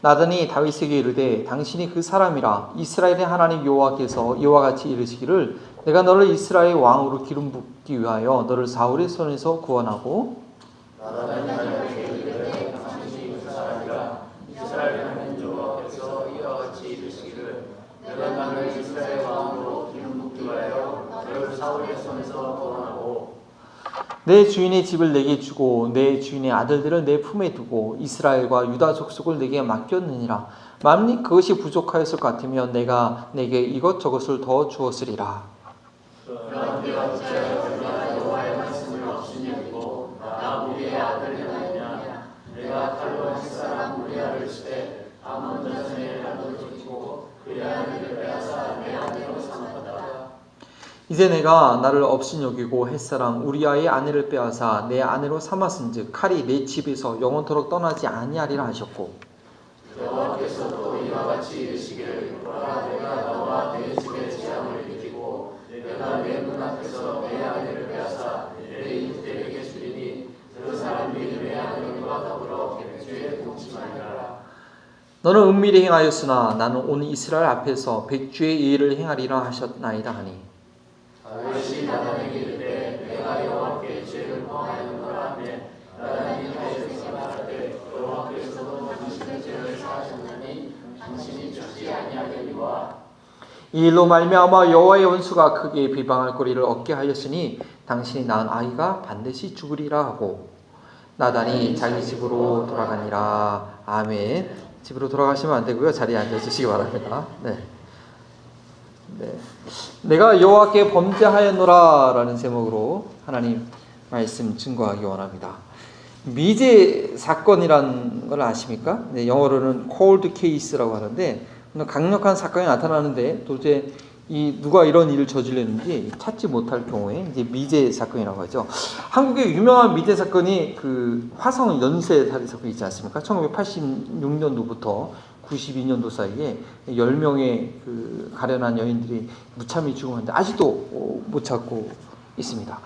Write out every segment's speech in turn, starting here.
나단이 다윗에게 이르되 당신이 그 사람이라. 이스라엘의 하나님 여호와께서 이와 같이 이르시기를 내가 너를 이스라엘 왕으로 기름 붓기 위하여 너를 사울의 손에서 구원하고 나단이 다윗에게 이르되 당신이 그 사람이라. 이스라엘의 하나님 여호와께서 이와 같이 이르시기를 내가 너를 이스라엘 왕으로 기름 붓기 위하여 너를 사울의 손에서 구원하고 내 주인의 집을 내게 주고 내 주인의 아들들을 내 품에 두고 이스라엘과 유다 족속을 내게 맡겼느니라. 만일 그것이 부족하였을 것 같으면 내가 내게 이것저것을 더 주었으리라. 그러나 네가 어찌하여 내가 여호와의 말씀을 없이 여기고 나 우리의 아들이 아니냐. 내가 칼로 한 사람 우리아를 치되 아몬 자손의 아들을 쫓고 그의 아들을 빼앗아 내 아내로 삼았다. 이제 내가 나를 업신여기고 햇사람 우리아의 아내를 빼앗아 내 아내로 삼았은즉 칼이 내 집에서 영원토록 떠나지 아니하리라 하셨고 여호와께서도 이와 같이 이르시기를 보라 내가 너와 내 집의 재앙을 일으키고 내가 내 눈앞에서 내 아내를 빼앗아 내 이웃들에게 주리니 그 사람이 내 아내와 더불어 백주에 동침하리라. 너는 은밀히 행하였으나 나는 온 이스라엘 앞에서 백주의 예를 행하리라 하셨나이다 하니 다윗이 나단에게 이르되 내가 여호와께 죄를 범하였노라 하며 나단이 다윗에게 말하되 여호와께서도 당신의 죄를 사하셨나니 당신이 죽지 아니하려니와. 이 일로 말미암아 여호와의 원수가 크게 비방할 거리를 얻게 하였으니 당신이 낳은 아이가 반드시 죽으리라 하고 나단이 자기 집으로 돌아가니라. 아멘. 집으로 돌아가시면 안 되고요. 자리에 앉아주시기 바랍니다. 네. 내가 여호와께 범죄하였노라 라는 제목으로 하나님 말씀 증거하기 원합니다. 미제 사건이라는 걸 아십니까? 네, 영어로는 cold case라고 하는데 강력한 사건이 나타나는데 도대체 누가 이런 일을 저질렀는지 찾지 못할 경우에 이제 미제 사건이라고 하죠. 한국의 유명한 미제 사건이 그 화성 연쇄 살인 사건이 있지 않습니까? 1986년도부터 92년도 사이에 10명의 그 가련한 여인들이 무참히 죽었는데 아직도 못 찾고 있습니다.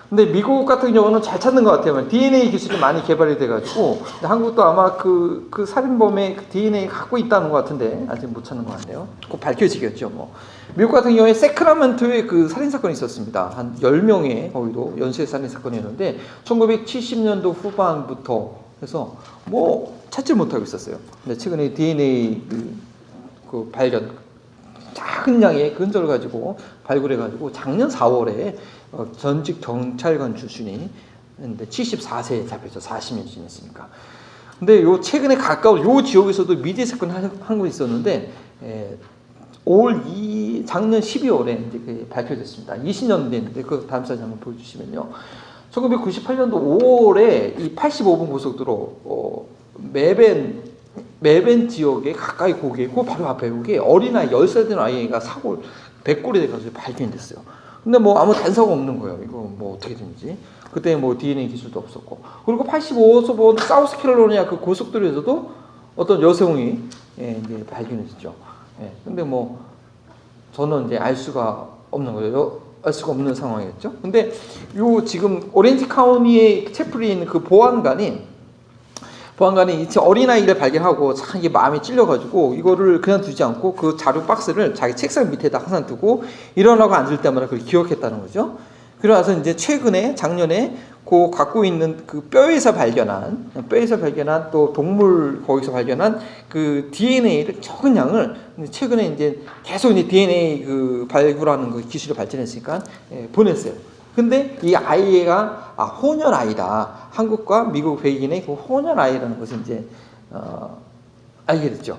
근데 미국 같은 경우는 잘 찾는 것 같아요. DNA 기술이 많이 개발이 돼가지고 한국도 아마 그 살인범의 그 DNA 갖고 있다는 것 같은데 아직 못 찾는 것 같네요. 곧 밝혀지겠죠. 뭐 미국 같은 경우에 세크라멘토에 그 살인 사건이 있었습니다. 한 10명의 거기도 연쇄 살인 사건이었는데 1970년도 후반부터 해서 뭐 찾지 못하고 있었어요. 근데 최근에 DNA 그 발견 작은 양의 그 흔적을 가지고 발굴해가지고 작년 4월에 전직 경찰관 출신이 했는데 74세에 잡혔죠. 40년 지냈으니까. 근데 요 최근에 가까운 요 지역에서도 미제 사건이 한 건 있었는데 작년 12월에 이제 그게 밝혀졌습니다. 20년 됐는데 그 다음 사진 한번 보여주시면요. 1998년도 5월에 이 85번 고속도로 메벤 지역에 가까이 거기에 그 바로 앞에 여기 어린아이 10살 된 아이가 사고 백골이 돼가지고 발견됐어요. 근데 뭐 아무 단서가 없는 거예요. 이거 뭐 어떻게 된지. 그때 뭐 DNA 기술도 없었고. 그리고 85번 사우스캐롤라이나 그 고속도로에서도 어떤 여성이 이제 발견했죠. 근데 뭐 저는 이제 알 수가 없는 거예요. 알 수가 없는 상황이었죠. 근데 요 지금 오렌지 카운티의 채플에 있는 그 보안관이 이 어린아이를 발견하고 참 이게 마음이 찔려가지고 이거를 그냥 두지 않고 그 자료 박스를 자기 책상 밑에다 항상 두고 일어나고 앉을 때마다 그걸 기억했다는 거죠. 그러나서 이제 최근에 작년에 그 갖고 있는 그 뼈에서 발견한 또 동물 거기서 발견한 그 DNA를 적은 양을 최근에 이제 계속 이제 DNA 그 발굴하는 그 기술이 발전했으니까 보냈어요. 근데 이 아이가 혼혈 아이다. 한국과 미국 백인의 그 혼혈 아이라는 것을 이제 알게 됐죠.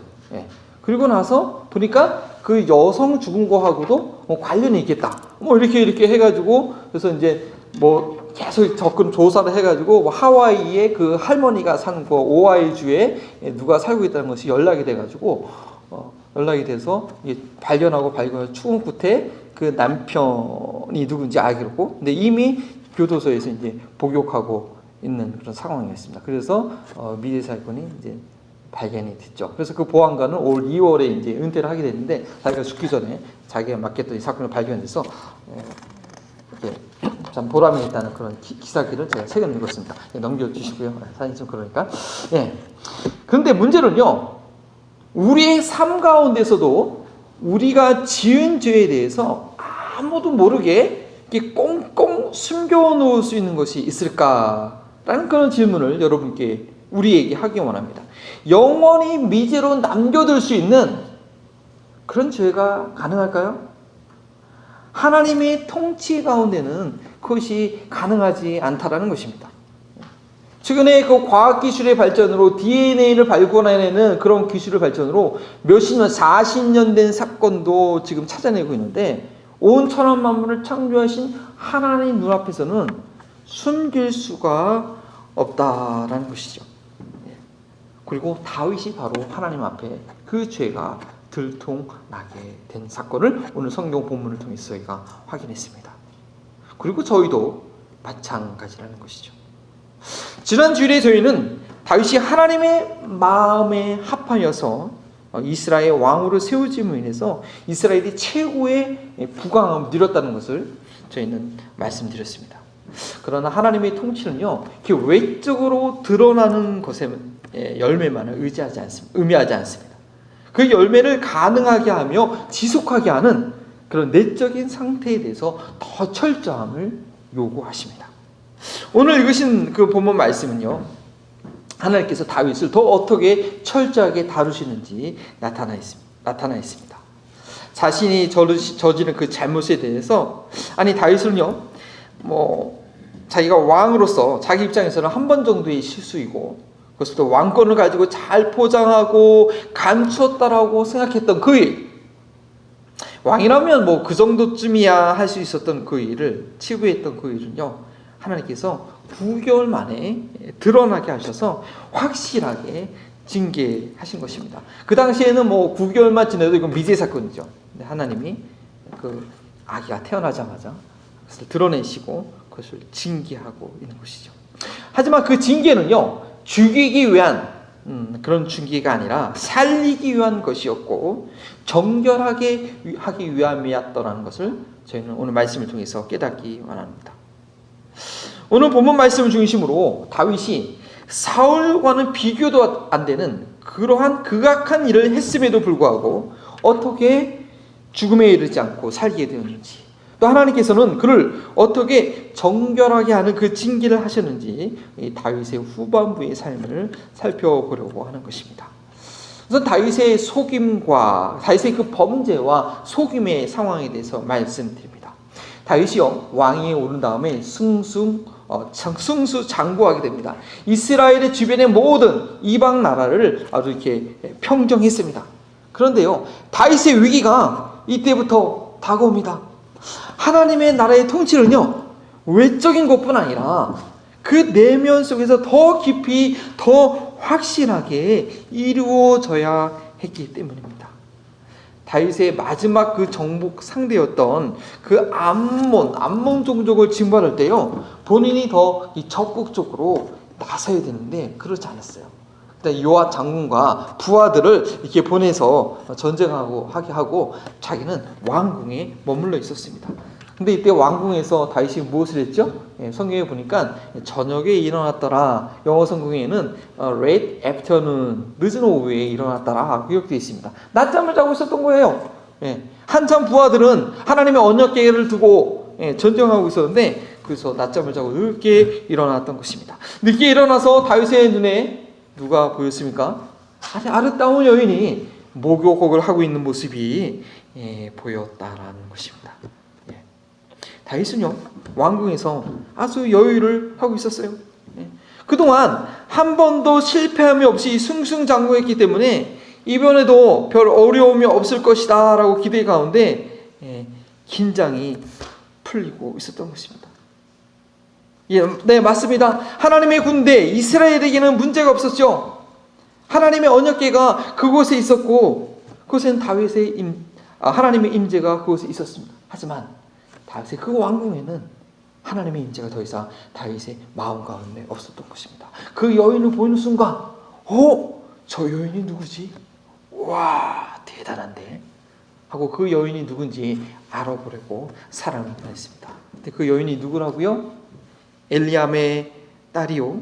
그리고 나서 보니까 그 여성 죽은 거하고도 뭐 관련이 있겠다. 뭐 이렇게 해가지고 그래서 이제 뭐 계속 접근 조사를 해가지고 뭐 하와이에 그 할머니가 사는 그 오하이 주에 누가 살고 있다는 것이 연락이 돼가지고 연락이 돼서 발견하고 추궁 끝에 그 남편이 누군지 알겠고, 근데 이미 교도소에서 이제 복역하고 있는 그런 상황이었습니다. 그래서 미제 사건이 이제 발견이 됐죠. 그래서 그 보안관은 올 2월에 이제 은퇴를 하게 됐는데 자기가 죽기 전에 자기가 맡겼던 이 사건을 발견해서 참 보람이 있다는 그런 기사기를 제가 최근에 읽었습니다. 넘겨주시고요. 사진 좀 그러니까. 그런데 문제는요. 우리의 삶 가운데서도 우리가 지은 죄에 대해서 아무도 모르게 이렇게 꽁꽁 숨겨놓을 수 있는 것이 있을까라는 그런 질문을 여러분께 우리에게 하기 원합니다. 영원히 미제로 남겨둘 수 있는 그런 죄가 가능할까요? 하나님의 통치 가운데는 그것이 가능하지 않다라는 것입니다. 최근에 그 과학기술의 발전으로 DNA를 발견해내는 그런 기술의 발전으로 몇십 년, 40년 된 사건도 지금 찾아내고 있는데 온 천하 만물을 창조하신 하나님 눈앞에서는 숨길 수가 없다라는 것이죠. 그리고 다윗이 바로 하나님 앞에 그 죄가 들통나게 된 사건을 오늘 성경 본문을 통해서 저희가 확인했습니다. 그리고 저희도 마찬가지라는 것이죠. 지난 주일에 저희는 다윗이 하나님의 마음에 합하여서 이스라엘 왕으로 세워짐으로 인해서 이스라엘이 최고의 부강함을 누렸다는 것을 저희는 말씀드렸습니다. 그러나 하나님의 통치는요, 이렇게 외적으로 드러나는 것에 열매만을 의미하지 않습니다. 그 열매를 가능하게 하며 지속하게 하는 그런 내적인 상태에 대해서 더 철저함을 요구하십니다. 오늘 읽으신 그 본문 말씀은요, 하나님께서 다윗을 더 어떻게 철저하게 다루시는지 나타나 있습니다. 자신이 저지른 그 잘못에 대해서, 아니 다윗은요, 자기가 왕으로서 자기 입장에서는 한 번 정도의 실수이고 그것을 또 왕권을 가지고 잘 포장하고 감추었다라고 생각했던 그 일, 왕이라면 그 정도쯤이야 할 수 있었던 그 일을, 치부했던 그 일은요, 하나님께서 9개월 만에 드러나게 하셔서 확실하게 징계하신 것입니다. 그 당시에는 9개월만 지나도 이건 미제 사건이죠. 근데 하나님이 그 아기가 태어나자마자 그것을 드러내시고 그것을 징계하고 있는 것이죠. 하지만 그 징계는요, 죽이기 위한 그런 징계가 아니라 살리기 위한 것이었고 정결하게 하기 위함이었다는 것을 저희는 오늘 말씀을 통해서 깨닫기 원합니다. 오늘 본문 말씀을 중심으로 다윗이 사울과는 비교도 안 되는 그러한 극악한 일을 했음에도 불구하고 어떻게 죽음에 이르지 않고 살게 되었는지, 또 하나님께서는 그를 어떻게 정결하게 하는 그 징계를 하셨는지 이 다윗의 후반부의 삶을 살펴보려고 하는 것입니다. 우선 다윗의 속임과 다윗의 그 범죄와 속임의 상황에 대해서 말씀드립니다. 다윗이요, 왕위에 오른 다음에 승수장구하게 됩니다. 이스라엘의 주변의 모든 이방 나라를 아주 이렇게 평정했습니다. 그런데요, 다윗의 위기가 이때부터 다가옵니다. 하나님의 나라의 통치는요, 외적인 것뿐 아니라 그 내면 속에서 더 깊이 더 확실하게 이루어져야 했기 때문입니다. 다윗의 마지막 그 정복 상대였던 그 암몬 종족을 징발할 때요, 본인이 더 적극적으로 나서야 되는데 그렇지 않았어요. 요압 장군과 부하들을 이렇게 보내서 전쟁하고 하게 하고 자기는 왕궁에 머물러 있었습니다. 근데 이때 왕궁에서 다윗이 무엇을 했죠? 성경에 보니까 저녁에 일어났더라. 영어 성경에는 late afternoon, 늦은 오후에 일어났더라 기록되어 있습니다. 낮잠을 자고 있었던 거예요. 한참 부하들은 하나님의 언약궤를 두고 전쟁하고 있었는데 그래서 낮잠을 자고 늦게 일어났던 것입니다. 늦게 일어나서 다윗의 눈에 누가 보였습니까? 아주 아름다운 여인이 목욕을 하고 있는 모습이 보였다라는 것입니다. 다윗은요, 왕궁에서 아주 여유를 하고 있었어요. 그동안 한 번도 실패함이 없이 승승장구했기 때문에 이번에도 별 어려움이 없을 것이다 라고 기대 가운데 긴장이 풀리고 있었던 것입니다. 네, 맞습니다. 하나님의 군대 이스라엘에게는 문제가 없었죠. 하나님의 언약궤가 그곳에 있었고 그곳에는 하나님의 임재가 그곳에 있었습니다. 하지만 다윗의 그 왕궁에는 하나님의 임재가 더 이상 다윗의 마음 가운데 없었던 것입니다. 그 여인을 보이는 순간, 저 여인이 누구지? 와, 대단한데 하고 그 여인이 누군지 알아보려고 사랑을 했습니다. 근데 그 여인이 누구라고요? 엘리암의 딸이요,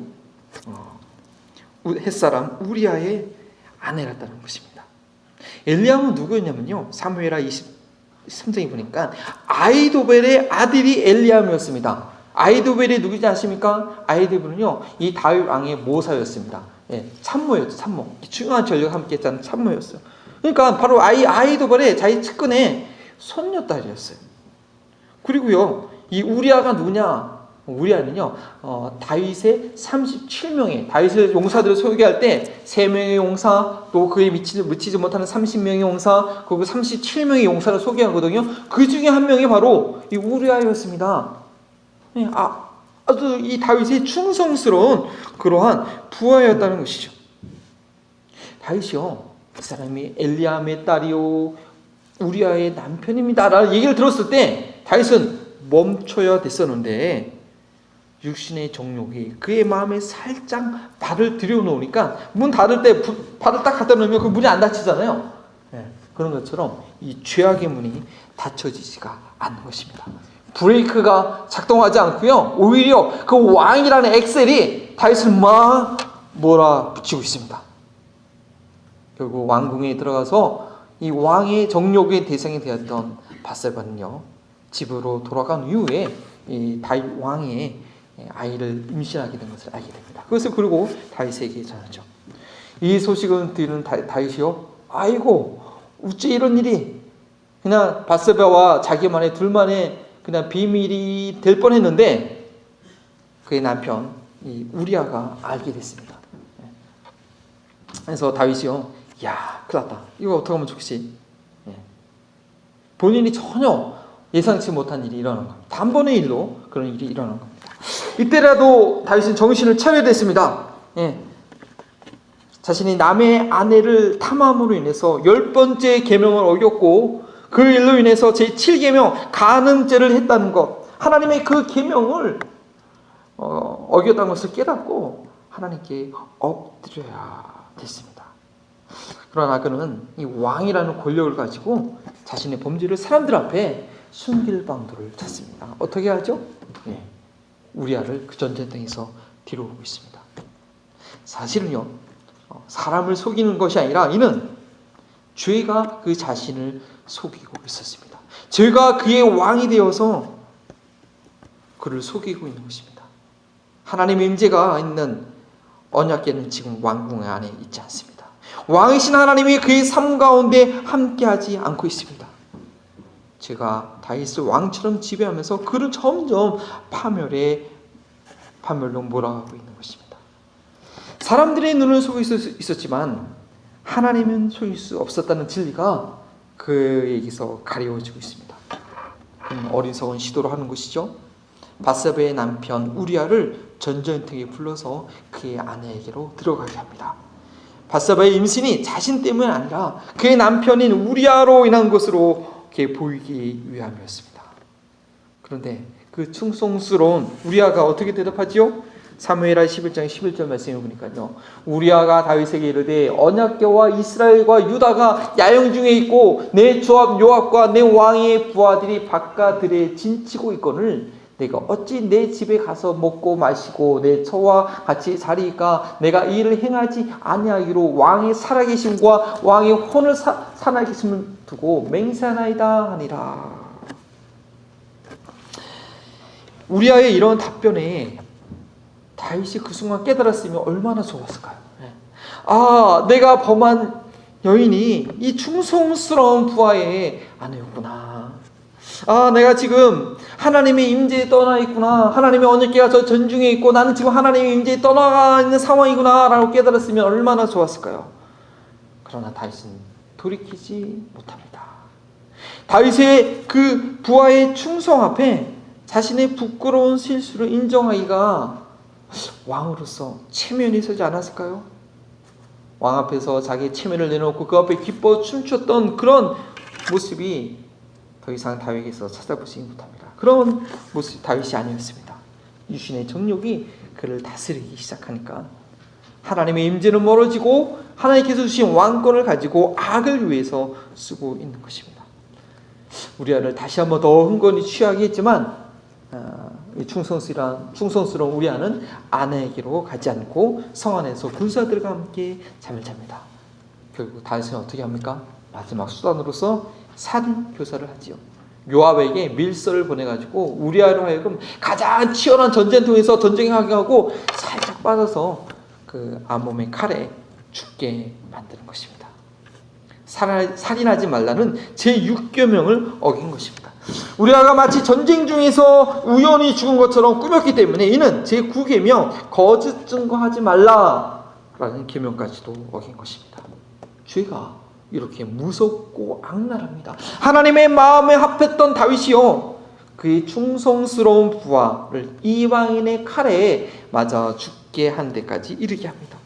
햇사람 우리아의 아내였다는 것입니다. 엘리야는 누구였냐면요, 사무엘하 23장에 보니까 아히도벨의 아들이 엘리야였습니다. 아히도벨이 누구지 아십니까? 아히도벨은요, 이 다윗 왕의 모사였습니다. 예, 참모였죠, 참모. 중요한 전력을 함께 했다는 참모였어요. 그러니까 바로 아히도벨의 자기 측근의 손녀딸이었어요. 그리고요, 이 우리아가 누구냐? 우리아는요, 다윗의 37명의 다윗의 용사들을 소개할 때 3명의 용사, 또 그에 미치지 못하는 30명의 용사, 그리고 37명의 용사를 소개하거든요. 그 중에 한 명이 바로 이 우리아였습니다. 아주 이 다윗의 충성스러운 그러한 부하였다는 것이죠. 다윗이요, 그 사람이 엘리야의 딸이요, 우리아의 남편입니다라는 얘기를 들었을 때 다윗은 멈춰야 됐었는데, 육신의 정욕이 그의 마음에 살짝 발을 들여놓으니까, 문 닫을 때 발을 딱 갖다 놓으면 그 문이 안 닫히잖아요. 네, 그런 것처럼 이 죄악의 문이 닫혀지지가 않는 것입니다. 브레이크가 작동하지 않고요, 오히려 그 왕이라는 엑셀이 다윗을 막 몰아붙이고 있습니다. 결국 왕궁에 들어가서 이 왕의 정욕의 대상이 되었던 밧세바는요, 집으로 돌아간 이후에 이 다윗 왕의 아이를 임신하게 된 것을 알게 됩니다. 그것을 그리고 다윗에게 전하죠. 이 소식을 들은 다윗이요, 아이고 어째 이런 일이, 그냥 밧세바와 자기만의 둘만의 그냥 비밀이 될 뻔했는데 그의 남편 이 우리아가 알게 됐습니다. 그래서 다윗이요, 야, 큰일 났다, 이거 어떻게 하면 좋지? 본인이 전혀 예상치 못한 일이 일어난 겁니다. 단번의 일로 그런 일이 일어난 겁니다. 이때라도 다윗은 정신을 차려야 됐습니다. 자신이 남의 아내를 탐함으로 인해서 10번째 계명을 어겼고, 그 일로 인해서 제7계명 간음죄를 했다는 것, 하나님의 그 계명을 어겼다는 것을 깨닫고 하나님께 엎드려야 됐습니다. 그러나 그는 이 왕이라는 권력을 가지고 자신의 범죄를 사람들 앞에 숨길 방도를 찾습니다. 어떻게 하죠? 우리아를 그 전쟁터에서 뒤로 오고 있습니다. 사실은요, 사람을 속이는 것이 아니라 이는 죄가 그 자신을 속이고 있었습니다. 죄가 그의 왕이 되어서 그를 속이고 있는 것입니다. 하나님의 임재가 있는 언약궤는 지금 왕궁 안에 있지 않습니다. 왕이신 하나님이 그의 삶 가운데 함께하지 않고 있습니다. 제가 다윗을 왕처럼 지배하면서 그를 점점 파멸로 몰아가고 있는 것입니다. 사람들의 눈을 속일 수 있었지만 하나님은 속일 수 없었다는 진리가 그에게서 가려워지고 있습니다. 어리석은 시도를 하는 것이죠. 밧세바의 남편 우리아를 전쟁터에 불러서 그의 아내에게로 들어가게 합니다. 밧세바의 임신이 자신 때문이 아니라 그의 남편인 우리아로 인한 것으로 보이기 위함이었습니다. 그런데 그 충성스러운 우리아가 어떻게 대답하지요? 사무엘하 11장 11절 말씀을 보니까요, 우리아가 다윗에게 이르되 언약궤와 이스라엘과 유다가 야영 중에 있고 내 조합 요압과 내 왕의 부하들이 바깥들에 진치고 있거늘 내가 어찌 내 집에 가서 먹고 마시고 내 처와 같이 자리이까? 내가 이 일을 행하지 아니하기로 왕의 살아계심과 왕의 혼을 살아계심을 두고 맹세하나이다 하니라. 우리아의 이런 답변에 다윗이 그 순간 깨달았으면 얼마나 좋았을까요? 내가 범한 여인이 이 충성스러운 부하의 아내였구나. 내가 지금 하나님의 임재에 떠나 있구나. 하나님의 언약궤가 저 전중에 있고 나는 지금 하나님의 임재에 떠나가 있는 상황이구나 라고 깨달았으면 얼마나 좋았을까요? 그러나 다윗은 돌이키지 못합니다. 다윗의 그 부하의 충성 앞에 자신의 부끄러운 실수를 인정하기가 왕으로서 체면이 서지 않았을까요? 왕 앞에서 자기의 체면을 내놓고 그 앞에 기뻐 춤췄던 그런 모습이 더 이상 다윗에게서 찾아보지 못합니다. 그런 모습이 다윗이 아니었습니다. 육신의 정욕이 그를 다스리기 시작하니까 하나님의 임재는 멀어지고 하나님께서 주신 왕권을 가지고 악을 위해서 쓰고 있는 것입니다. 우리아를 다시 한번 더 흥건히 취하게 했지만 충성스러운 우리아는 아내에게로 가지 않고 성 안에서 군사들과 함께 잠을 잡니다. 결국 다윗은 어떻게 합니까? 마지막 수단으로서 살인 교사를 하지요. 요압에게 밀서를 보내가지고 우리아로 하여금 가장 치열한 전쟁통에서 전쟁하게 하고 살짝 빠져서 그 암몬의 칼에 죽게 만드는 것입니다. 살인하지 말라는 제6계명을 어긴 것입니다. 우리아가 마치 전쟁 중에서 우연히 죽은 것처럼 꾸몄기 때문에 이는 제9계명 거짓 증거하지 말라라는 계명까지도 어긴 것입니다. 죄가 이렇게 무섭고 악랄합니다. 하나님의 마음에 합했던 다윗이요, 그의 충성스러운 부하를 이방인의 칼에 맞아 죽게 한 데까지 이르게 합니다.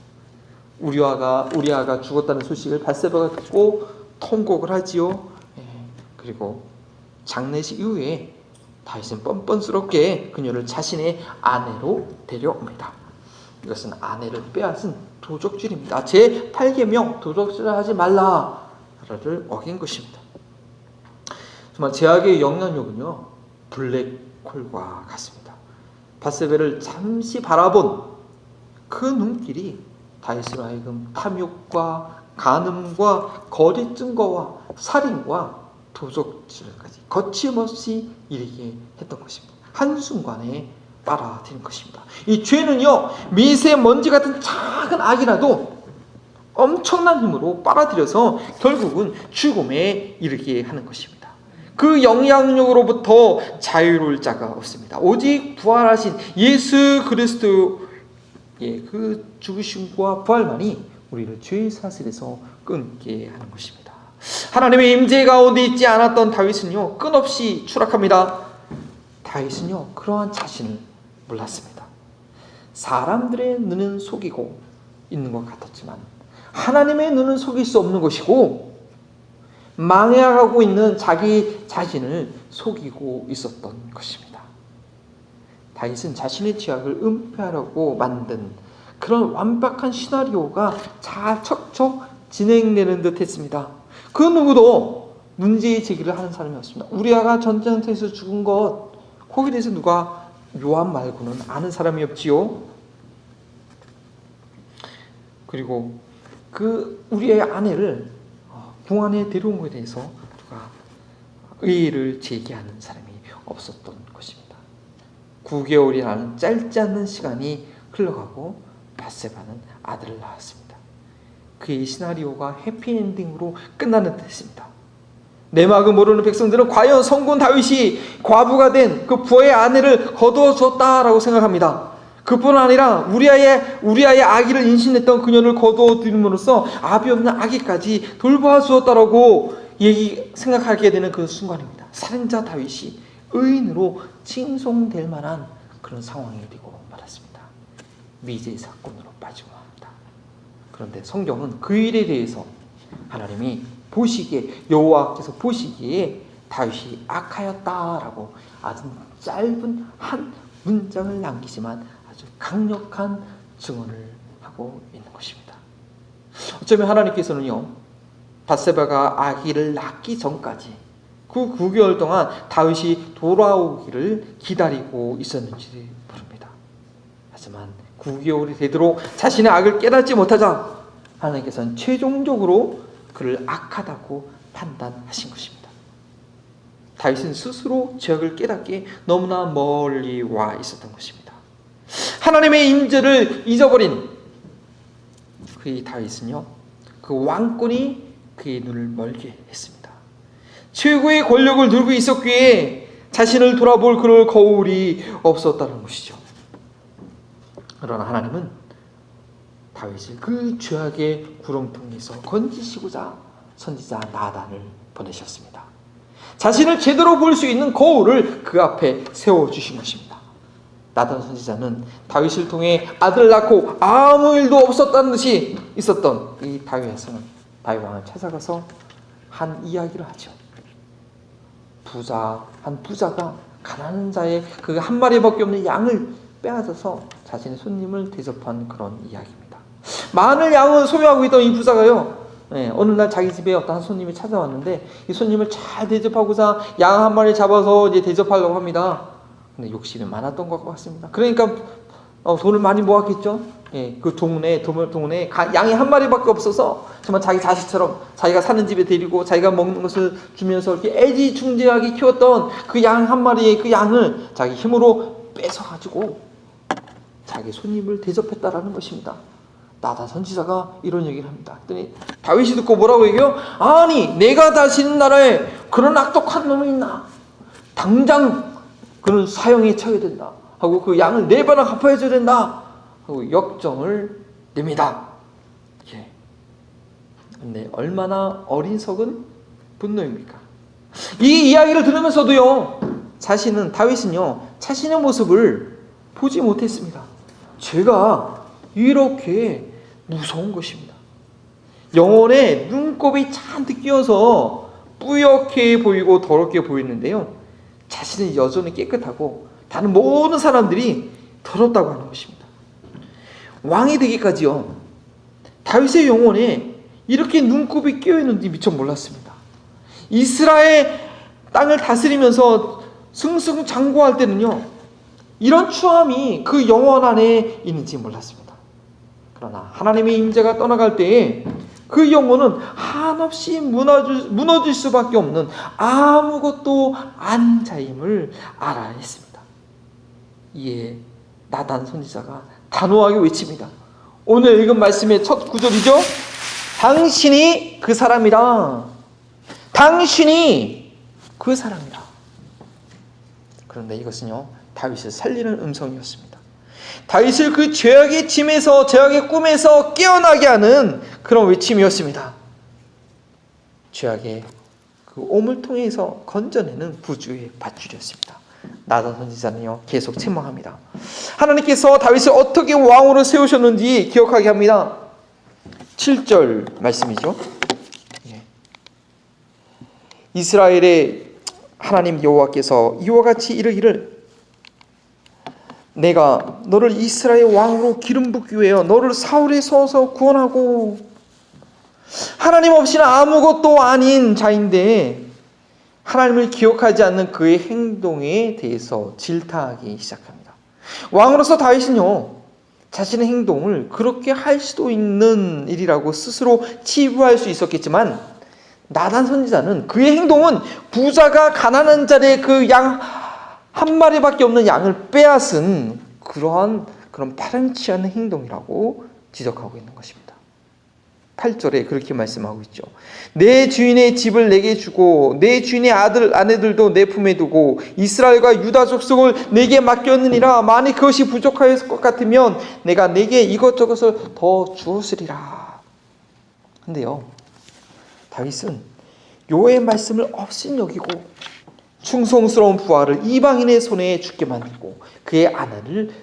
우리아가 죽었다는 소식을 밧세바가 듣고 통곡을 하지요. 그리고 장례식 이후에 다윗은 뻔뻔스럽게 그녀를 자신의 아내로 데려옵니다. 이것은 아내를 빼앗은 도적질입니다. 제8계명 도적질을 하지 말라를 어긴 것입니다. 정말 제약의 영향력은요, 블랙홀과 같습니다. 밧세바를 잠시 바라본 그 눈길이 다윗으로 하여금 탐욕과 간음과 거짓 증거와 살인과 도적질까지 거침없이 이르게 했던 것입니다. 한순간에 빨아들인 것입니다. 이 죄는요, 미세먼지 같은 작은 악이라도 엄청난 힘으로 빨아들여서 결국은 죽음에 이르게 하는 것입니다. 그 영향력으로부터 자유로울 자가 없습니다. 오직 부활하신 예수 그리스도의 그 죽으심과 부활만이 우리를 죄의 사슬에서 끊게 하는 것입니다. 하나님의 임재 가운데 있지 않았던 다윗은요, 끝없이 추락합니다. 다윗은요, 그러한 자신을 몰랐습니다. 사람들의 눈은 속이고 있는 것 같았지만 하나님의 눈은 속일 수 없는 것이고, 망해가고 있는 자기 자신을 속이고 있었던 것입니다. 다윗은 자신의 죄악을 은폐하려고 만든 그런 완벽한 시나리오가 잘 척척 진행되는 듯 했습니다. 그 누구도 문제 제기를 하는 사람이 없습니다. 우리아가 전쟁터에서 죽은 것, 거기에 대해서 누가 요압 말고는 아는 사람이 없지요. 그리고 그 우리의 아내를 궁 안에 데려온 것에 대해서 누가 의의를 제기하는 사람이 없었던 것입니다. 9개월이라는 짧지 않은 시간이 흘러가고 밧세바는 아들을 낳았습니다. 그의 시나리오가 해피엔딩으로 끝나는 듯 했습니다. 내막을 모르는 백성들은 과연 성군 다윗이 과부가 된 그 부하의 아내를 거두어 주었다라고 생각합니다. 그뿐 아니라 우리아의 아기를 임신했던 그녀를 거두어 들임으로써 아비 없는 아기까지 돌보아 주었다라고 생각하게 되는 그 순간입니다. 살인자 다윗이 의인으로 칭송될 만한 그런 상황이 되고 말았습니다. 미제 사건으로 빠지고 맙니다. 그런데 성경은 그 일에 대해서 하나님이 보시기에, 여호와께서 보시기에 다윗이 악하였다라고 아주 짧은 한 문장을 남기지만 아주 강력한 증언을 하고 있는 것입니다. 어쩌면 하나님께서는요, 밧세바가 아기를 낳기 전까지 그 9개월 동안 다윗이 돌아오기를 기다리고 있었는지 모릅니다. 하지만 9개월이 되도록 자신의 악을 깨닫지 못하자 하나님께서는 최종적으로 그를 악하다고 판단하신 것입니다. 다윗은 스스로 죄악을 깨닫기에 너무나 멀리 와 있었던 것입니다. 하나님의 임재를 잊어버린 그의 다윗은요, 그 왕권이 그의 눈을 멀게 했습니다. 최고의 권력을 누리고 있었기에 자신을 돌아볼 그럴 거울이 없었다는 것이죠. 그러나 하나님은 다윗을 그 죄악의 구렁텅이에서 건지시고자 선지자 나단을 보내셨습니다. 자신을 제대로 볼 수 있는 거울을 그 앞에 세워주신 것입니다. 나단 선지자는 다윗을 통해 아들을 낳고 아무 일도 없었다는 듯이 있었던 이 다윗 왕을 찾아가서 한 이야기를 하죠. 한 부자가 가난한 자의 그 한 마리밖에 없는 양을 빼앗아서 자신의 손님을 대접한 그런 이야기입니다. 많은 양을 소유하고 있던 이 부자가요, 어느 날 자기 집에 어떤 한 손님이 찾아왔는데 이 손님을 잘 대접하고서 양 한 마리 잡아서 이제 대접하려고 합니다. 근데 욕심이 많았던 것 같습니다. 그러니까 돈을 많이 모았겠죠. 그 동네에 양이 한 마리밖에 없어서 정말 자기 자식처럼 자기가 사는 집에 데리고 자기가 먹는 것을 주면서 이렇게 애지중지하게 키웠던 그 양 한 마리의 그 양을 자기 힘으로 뺏어가지고 자기 손님을 대접했다라는 것입니다. 나단 선지자가 이런 얘기를 합니다. 그랬더니 다윗이 듣고 뭐라고 얘기해요? 아니, 내가 다스리는 나라에 그런 악독한 놈이 있나? 당장 그는 사형에 처해야 된다 하고 그 양을 4배나 갚아줘야 된다 하고 역정을 냅니다. 근데 얼마나 어리석은 분노입니까? 이 이야기를 들으면서도요, 다윗은요, 자신의 모습을 보지 못했습니다. 죄가 이렇게 무서운 것입니다. 영혼에 눈곱이 잔뜩 끼어서 뿌옇게 보이고 더럽게 보이는데요, 자신은 여전히 깨끗하고 다른 모든 사람들이 더럽다고 하는 것입니다. 왕이 되기까지요, 다윗의 영혼에 이렇게 눈곱이 끼어있는지 미처 몰랐습니다. 이스라엘 땅을 다스리면서 승승장구할 때는요, 이런 추함이 그 영혼 안에 있는지 몰랐습니다. 그러나 하나님의 임재가 떠나갈 때에 그 영혼은 한없이 무너질 수밖에 없는 아무것도 안 자임을 알아야 했습니다. 이에 나단 선지자가 단호하게 외칩니다. 오늘 읽은 말씀의 첫 구절이죠. 당신이 그 사람이라. 당신이 그 사람이라. 그런데 이것은요, 다윗을 살리는 음성이었습니다. 다윗을 그 죄악의 짐에서, 죄악의 꿈에서 깨어나게 하는 그런 외침이었습니다. 죄악의 그 오물통에서 건져내는 구주의 밧줄이었습니다. 나단 선지자는요, 계속 책망합니다. 하나님께서 다윗을 어떻게 왕으로 세우셨는지 기억하게 합니다. 7절 말씀이죠. 이스라엘의 하나님 여호와께서 이와 같이 이르기를, 내가 너를 이스라엘 왕으로 기름 붓기 위하여 너를 사울의 손에서 구원하고. 하나님 없이는 아무것도 아닌 자인데 하나님을 기억하지 않는 그의 행동에 대해서 질타하기 시작합니다. 왕으로서 다윗은요, 자신의 행동을 그렇게 할 수도 있는 일이라고 스스로 치부할 수 있었겠지만, 나단 선지자는 그의 행동은 부자가 가난한 자리에 그 양 한 마리밖에 없는 양을 빼앗은 그런 파렴치 않은 행동이라고 지적하고 있는 것입니다. 8절에 그렇게 말씀하고 있죠. 내 주인의 집을 내게 주고 내 주인의 아내들도 내 품에 두고 이스라엘과 유다 족속을 내게 맡겼느니라. 만일 그것이 부족하였을 것 같으면 내가 내게 이것저것을 더 주었으리라. 근데요, 다윗은 여호와의 말씀을 업신여기고 충성스러운 부하를 이방인의 손에 죽게 만들고 그의 아내를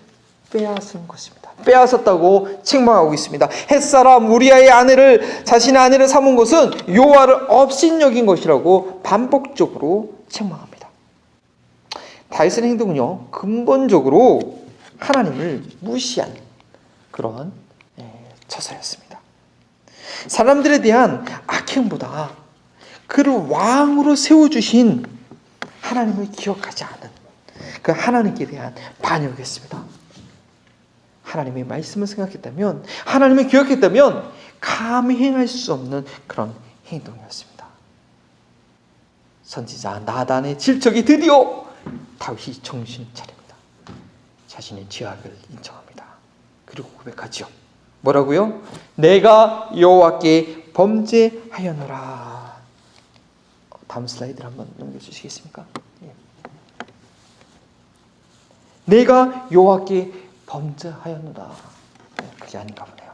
빼앗은 것입니다. 빼앗았다고 책망하고 있습니다. 햇사람 우리아의 자신의 아내를 삼은 것은 여호와를 업신여긴 것이라고 반복적으로 책망합니다. 다윗의 행동은요, 근본적으로 하나님을 무시한 그런 처사였습니다. 사람들에 대한 악행보다 그를 왕으로 세워주신 하나님을 기억하지 않은 그 하나님께 대한 반역이었습니다. 하나님의 말씀을 생각했다면, 하나님을 기억했다면 감히 행할 수 없는 그런 행동이었습니다. 선지자 나단의 질책이 드디어 다윗이 정신을 차립니다. 자신의 죄악을 인정합니다. 그리고 고백하죠. 뭐라고요? 내가 여호와께 범죄하였노라. 다음 슬라이드를 한번 넘겨주시겠습니까? 내가 여호와께 범죄하였노라. 그게 아닌가 보네요.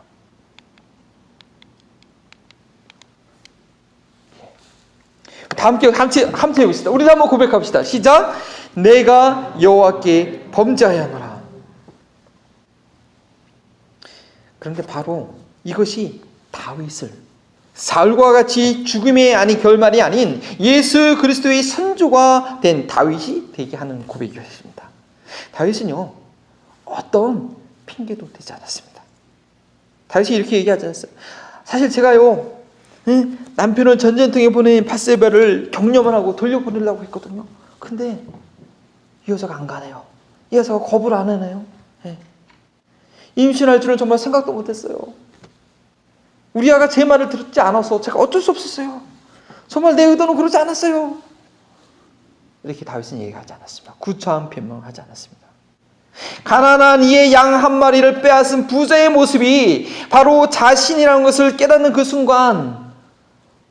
다 함께 해보시다. 우리도 한번 고백합시다. 시작. 내가 여호와께 범죄하였노라. 그런데 바로 이것이 다윗을 사울과 같이 죽음의 결말이 아닌 예수 그리스도의 선조가 된 다윗이 되게 하는 고백이었습니다. 다윗은요, 어떤 핑계도 되지 않았습니다. 다윗이 이렇게 얘기하지 않았어요. 사실 제가요, 남편을 전쟁통에 보낸 밧세바를 격려만 하고 돌려보내려고 했거든요. 근데 이 여자가 안 가네요. 이 여자가 거부를 안 하네요. 임신할 줄은 정말 생각도 못했어요. 우리 아가 제 말을 듣지 않아서 제가 어쩔 수 없었어요. 정말 내 의도는 그러지 않았어요. 이렇게 다윗은 얘기하지 않았습니다. 구차한 변명을 하지 않았습니다. 가난한 이의 양 한 마리를 빼앗은 부자의 모습이 바로 자신이라는 것을 깨닫는 그 순간,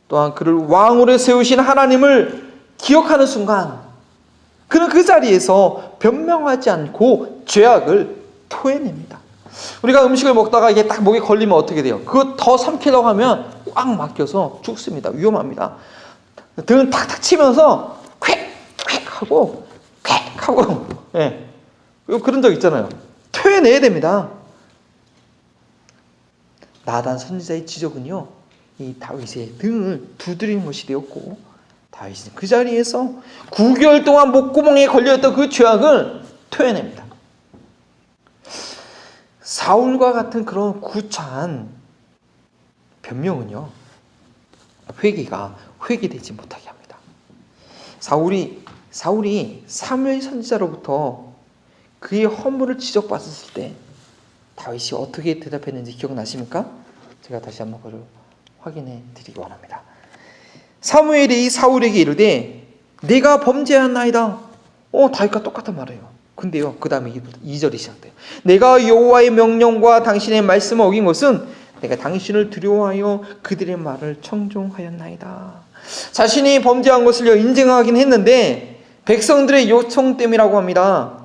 또한 그를 왕으로 세우신 하나님을 기억하는 순간, 그는 그 자리에서 변명하지 않고 죄악을 토해냅니다. 우리가 음식을 먹다가 이게 딱 목에 걸리면 어떻게 돼요? 그거 더 삼키려고 하면 꽉 막혀서 죽습니다. 위험합니다. 등을 탁탁 치면서 퀵 하고 퀵 하고, 예. 그런 적 있잖아요. 토해내야 됩니다. 나단 선지자의 지적은요, 이 다윗의 등을 두드리는 것이 되었고, 다윗은 그 자리에서 9개월 동안 목구멍에 걸려있던 그 죄악을 토해냅니다. 사울과 같은 그런 구차한 변명은요, 회개가 회개되지 못하게 합니다. 사울이 사무엘 선지자로부터 그의 허물을 지적받았을 때 다윗이 어떻게 대답했는지 기억나십니까? 제가 다시 한번 그걸 확인해 드리기 원합니다. 사무엘이 사울에게 이르되 내가 범죄하였나이다. 다윗과 똑같은 말이에요. 근데요, 그 다음에 2절이 시작돼요. 내가 여호와의 명령과 당신의 말씀을 어긴 것은 내가 당신을 두려워하여 그들의 말을 청종하였나이다. 자신이 범죄한 것을 인정하긴 했는데 백성들의 요청 때문이라고 합니다.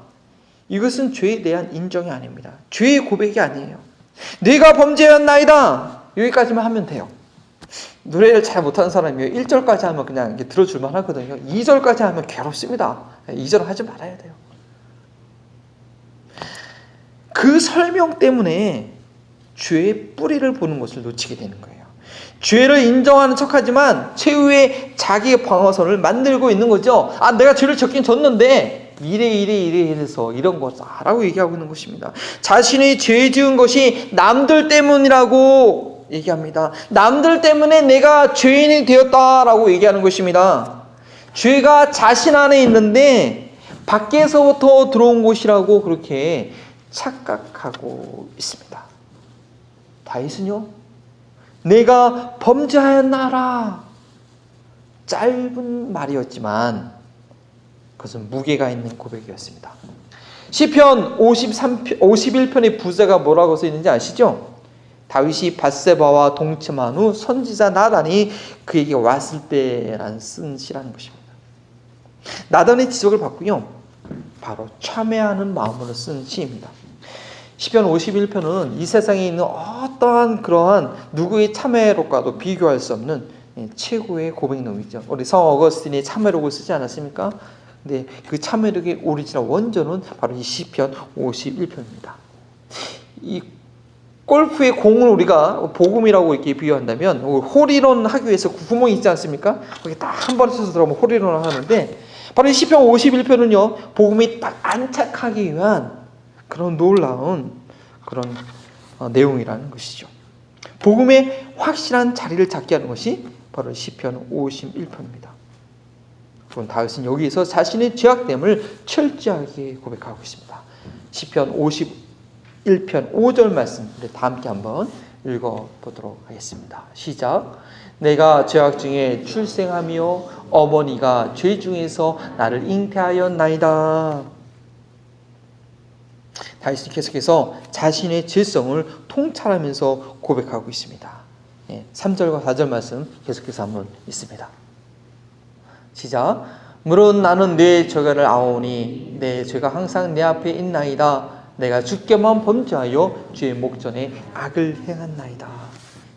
이것은 죄에 대한 인정이 아닙니다. 죄의 고백이 아니에요. 내가 범죄였나이다. 여기까지만 하면 돼요. 노래를 잘 못하는 사람이요, 1절까지 하면 그냥 들어줄만 하거든요. 2절까지 하면 괴롭습니다. 2절은 하지 말아야 돼요. 그 설명 때문에 죄의 뿌리를 보는 것을 놓치게 되는 거예요. 죄를 인정하는 척하지만 최후의 자기의 방어선을 만들고 있는 거죠. 내가 죄를 졌긴 졌는데 이래서 이런 거다라고 얘기하고 있는 것입니다. 자신이 죄 지은 것이 남들 때문이라고 얘기합니다. 남들 때문에 내가 죄인이 되었다라고 얘기하는 것입니다. 죄가 자신 안에 있는데 밖에서부터 들어온 것이라고 그렇게 착각하고 있습니다. 다윗은요, 내가 범죄하였나라, 짧은 말이었지만 그것은 무게가 있는 고백이었습니다. 시편 51편의 부제가 뭐라고 써 있는지 아시죠? 다윗이 밧세바와 동침한 후 선지자 나단이 그에게 왔을 때라는 쓴 시라는 것입니다. 나단의 지적을 받고요, 바로 참회하는 마음으로 쓴 시입니다. 시편 51편은 이 세상에 있는 어떠한 그러한 누구의 참회록과도 비교할 수 없는 최고의 고백록이죠. 우리 성 어거스틴이 참회록을 쓰지 않았습니까? 근데 그 참회록의 오리지널 원전은 바로 이 시편 51편입니다. 이 골프의 공을 우리가 복음이라고 이렇게 비유한다면, 홀이론 하기 위해서 구멍이 있지 않습니까? 거기 딱 한 번 쳐서 들어가면 홀이론을 하는데, 바로 이 시편 51편은요, 복음이 딱 안착하기 위한 그런 놀라운 그런 내용이라는 것이죠. 복음의 확실한 자리를 잡게 하는 것이 바로 시편 51편입니다. 그럼 다윗은 여기에서 자신의 죄악됨을 철저하게 고백하고 있습니다. 시편 51편 5절 말씀, 우리 다 함께 한번 읽어보도록 하겠습니다. 시작. 내가 죄악 중에 출생하며 어머니가 죄 중에서 나를 잉태하였나이다. 다윗은 계속해서 자신의 죄성을 통찰하면서 고백하고 있습니다. 3절과 4절 말씀 계속해서 한번 읽습니다. 시작. 물론 나는 내 죄를 아오니 내 죄가 항상 내 앞에 있나이다. 내가 주께만 범죄하여 주의 목전에 악을 행한나이다.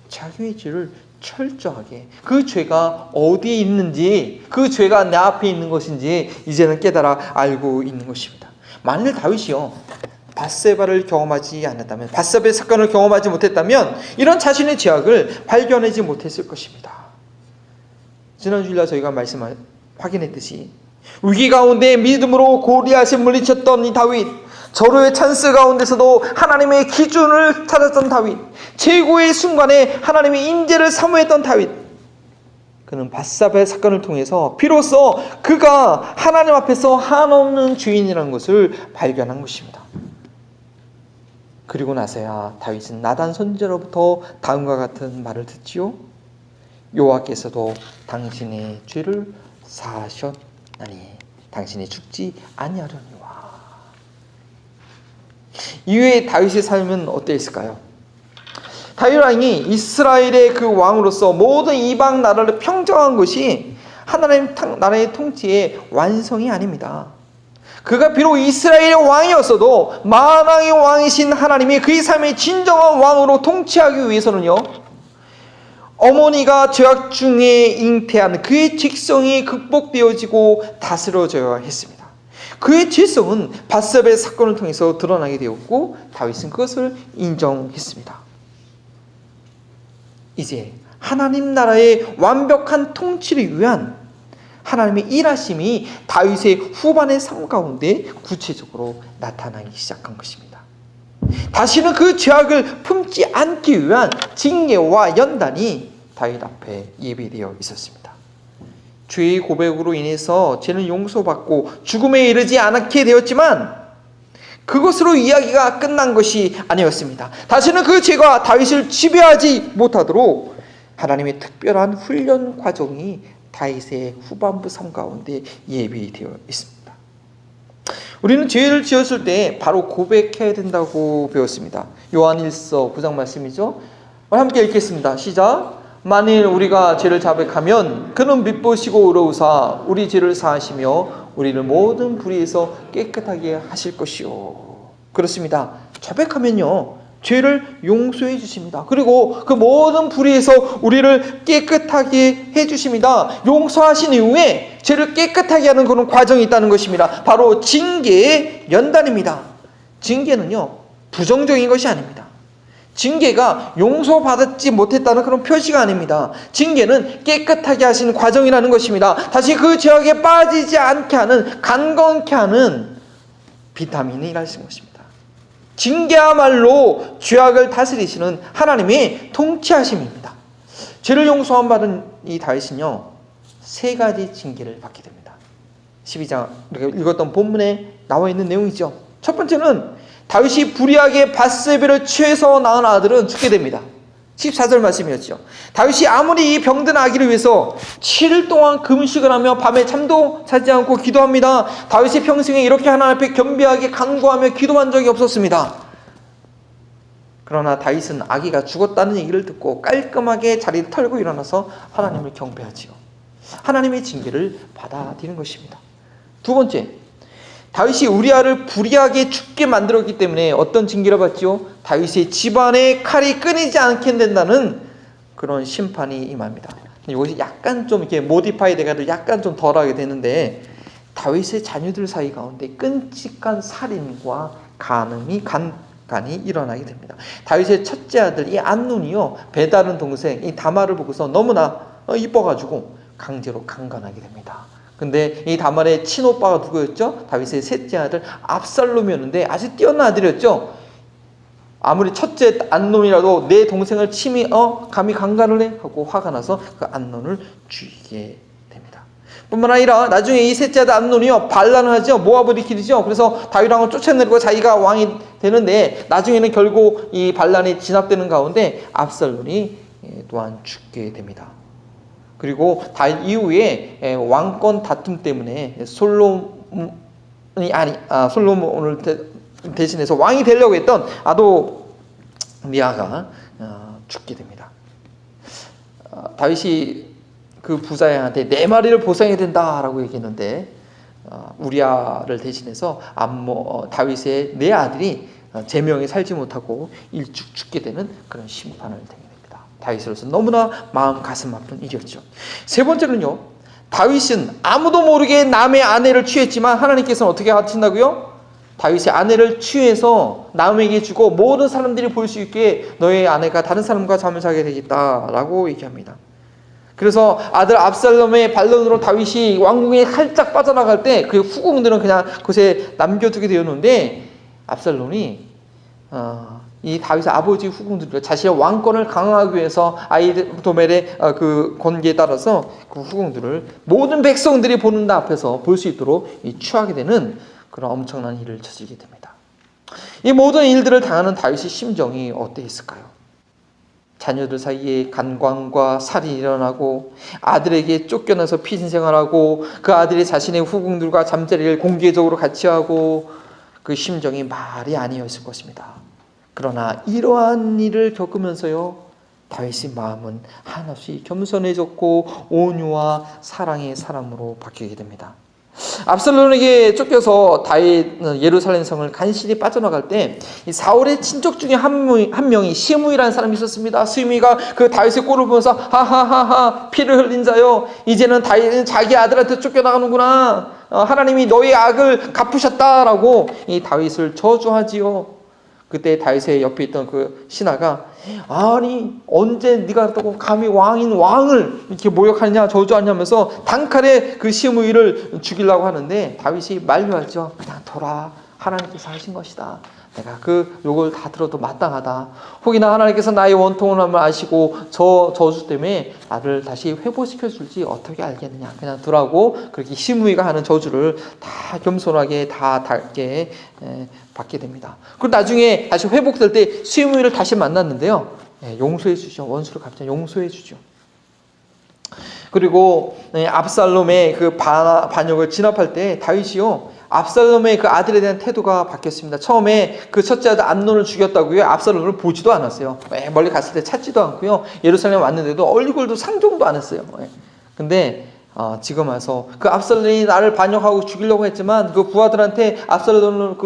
자기의 죄를 철저하게, 그 죄가 어디에 있는지, 그 죄가 내 앞에 있는 것인지 이제는 깨달아 알고 있는 것입니다. 만일 다윗이요, 밧세바를 경험하지 않았다면, 밧세바의 사건을 경험하지 못했다면 이런 자신의 죄악을 발견하지 못했을 것입니다. 지난 주일날 저희가 확인했듯이 위기 가운데 믿음으로 골리앗을 물리쳤던 이 다윗, 절호의 찬스 가운데서도 하나님의 기준을 찾았던 다윗, 최고의 순간에 하나님의 인재를 사모했던 다윗, 그는 밧세바의 사건을 통해서 비로소 그가 하나님 앞에서 한없는 죄인이라는 것을 발견한 것입니다. 그리고 나서야 다윗은 나단 선지자로부터 다음과 같은 말을 듣지요. 여호와께서도 당신의 죄를 사하셨나니 당신이 죽지 아니하려니와. 이후에 다윗의 삶은 어땠을까요? 다윗 왕이 이스라엘의 그 왕으로서 모든 이방 나라를 평정한 것이 하나님 나라의 통치의 완성이 아닙니다. 그가 비록 이스라엘의 왕이었어도 만왕의 왕이신 하나님이 그의 삶의 진정한 왕으로 통치하기 위해서는요, 어머니가 죄악 중에 잉태한 그의 직성이 극복되어지고 다스려져야 했습니다. 그의 죄성은 밧세바의 사건을 통해서 드러나게 되었고 다윗은 그것을 인정했습니다. 이제 하나님 나라의 완벽한 통치를 위한 하나님의 일하심이 다윗의 후반의 삶 가운데 구체적으로 나타나기 시작한 것입니다. 다시는 그 죄악을 품지 않기 위한 징계와 연단이 다윗 앞에 예비되어 있었습니다. 죄의 고백으로 인해서 죄는 용서받고 죽음에 이르지 않게 되었지만 그것으로 이야기가 끝난 것이 아니었습니다. 다시는 그 죄가 다윗을 지배하지 못하도록 하나님의 특별한 훈련 과정이 다윗의 후반부 삶 가운데 예비되어 있습니다. 우리는 죄를 지었을 때 바로 고백해야 된다고 배웠습니다. 요한일서 9장 말씀이죠. 함께 읽겠습니다. 시작. 만일 우리가 죄를 자백하면 그는 밉보시고 의로우사 우리 죄를 사하시며 우리를 모든 불의에서 깨끗하게 하실 것이요. 그렇습니다. 자백하면요 죄를 용서해 주십니다. 그리고 그 모든 불의에서 우리를 깨끗하게 해 주십니다. 용서하신 이후에 죄를 깨끗하게 하는 그런 과정이 있다는 것입니다. 바로 징계의 연단입니다. 징계는요 부정적인 것이 아닙니다. 징계가 용서받지 못했다는 그런 표시가 아닙니다. 징계는 깨끗하게 하시는 과정이라는 것입니다. 다시 그 죄악에 빠지지 않게 하는, 강건케 하는 비타민이라는 것입니다. 징계야말로 죄악을 다스리시는 하나님의 통치하심입니다. 죄를 용서한 받은 이 다윗은요 3가지 징계를 받게 됩니다. 12장 우리가 읽었던 본문에 나와 있는 내용이죠. 첫 번째는 다윗이 불의하게 밧세바를 취해서 낳은 아들은 죽게 됩니다. 14절 말씀이었죠. 다윗이 아무리 이 병든 아기를 위해서 7일 동안 금식을 하며 밤에 잠도 자지 않고 기도합니다. 다윗이 평생에 이렇게 하나님 앞에 겸비하게 간구하며 기도한 적이 없었습니다. 그러나 다윗은 아기가 죽었다는 얘기를 듣고 깔끔하게 자리를 털고 일어나서 하나님을 경배하지요. 하나님의 징계를 받아들이는 것입니다. 두 번째, 다윗이 우리아를 불의하게 죽게 만들었기 때문에 어떤 징계를 받지요? 다윗의 집안에 칼이 끊이지 않게 된다는 그런 심판이 임합니다. 이것이 약간 좀 이렇게 모디파이 돼가지고 약간 좀 덜하게 되는데 다윗의 자녀들 사이 가운데 끔찍한 살인과 간음이 일어나게 됩니다. 다윗의 첫째 아들 이 암논이요 배다른 동생 이 다말을 보고서 너무나 이뻐가지고 강제로 강간하게 됩니다. 근데 이 다말의 친오빠가 누구였죠? 다윗의 셋째 아들 압살롬이었는데 아주 뛰어난 아들이었죠. 아무리 첫째 암논이라도 내 동생을 감히 강간을 해? 하고 화가 나서 그 암논을 죽이게 됩니다. 뿐만 아니라 나중에 이 셋째 아들 암논이요 반란을 하죠. 모압을 일으키죠. 그래서 다윗 왕을 쫓아내고 자기가 왕이 되는데 나중에는 결국 이 반란이 진압되는 가운데 압살롬이 또한 죽게 됩니다. 그리고 다윗 이후에 왕권 다툼 때문에 솔로몬을 대신해서 왕이 되려고 했던 아도니아가 죽게 됩니다. 다윗이 그 부자양한테 4마리를 보상해야 된다라고 얘기했는데 우리아를 대신해서 다윗의 4아들이 제명에 살지 못하고 일찍 죽게 되는 그런 심판을 당합니다. 다윗으로서 너무나 마음 가슴 아픈 일이었죠. 세 번째는요, 다윗은 아무도 모르게 남의 아내를 취했지만 하나님께서는 어떻게 하신다고요? 다윗의 아내를 취해서 남에게 주고 모든 사람들이 볼 수 있게 너의 아내가 다른 사람과 잠을 자게 되겠다라고 얘기합니다. 그래서 아들 압살롬의 반론으로 다윗이 왕궁에 살짝 빠져나갈 때 그 후궁들은 그냥 그곳에 남겨두게 되었는데 압살롬이 이 다윗의 아버지 후궁들이 자신의 왕권을 강화하기 위해서 아히도멜의 그 권계에 따라서 그 후궁들을 모든 백성들이 보는 앞에서 볼 수 있도록 취하게 되는 그런 엄청난 일을 저지르게 됩니다. 이 모든 일들을 당하는 다윗의 심정이 어떠했을까요? 자녀들 사이에 간광과 살이 일어나고 아들에게 쫓겨나서 피신생활하고 그 아들이 자신의 후궁들과 잠자리를 공개적으로 같이 하고 그 심정이 말이 아니었을 것입니다. 그러나 이러한 일을 겪으면서요, 다윗의 마음은 한없이 겸손해졌고 온유와 사랑의 사람으로 바뀌게 됩니다. 압살롬에게 쫓겨서 다윗 예루살렘 성을 간신히 빠져나갈 때 이 사울의 친족 중에 한 명이 시므이라는 사람이 있었습니다. 시므이가 그 다윗의 꼴을 보면서 하하하하 피를 흘린 자요, 이제는 다윗은 자기 아들한테 쫓겨나가는구나. 하나님이 너의 악을 갚으셨다라고 이 다윗을 저주하지요. 그때 다윗의 옆에 있던 그 신하가 아니 언제 네가 또 감히 왕인 왕을 이렇게 모욕하냐 저주하냐면서 단칼에 그 시므이를 죽이려고 하는데 다윗이 만류하죠. 그냥 둬라, 하나님께서 하신 것이다. 내가 그 욕을 다 들어도 마땅하다. 혹이나 하나님께서 나의 원통함을 아시고 저 저주 때문에 나를 다시 회복시켜 줄지 어떻게 알겠느냐. 그냥 두라고 그렇게 시므이가 하는 저주를 다 겸손하게 다 달게 받게 됩니다. 그리고 나중에 다시 회복될 때 시므이를 다시 만났는데요, 용서해 주죠. 원수를 갚자 용서해 주죠. 그리고 압살롬의 그 반역을 진압할 때 다윗이요, 압살롬의 그 아들에 대한 태도가 바뀌었습니다. 처음에 그 첫째 아들 암논을 죽였다고요, 압살롬을 보지도 않았어요. 멀리 갔을 때 찾지도 않고요, 예루살렘 왔는데도 얼굴도 상종도 안 했어요. 근데 지금 와서 그 압살롬이 나를 반역하고 죽이려고 했지만 그 부하들한테 압살롬을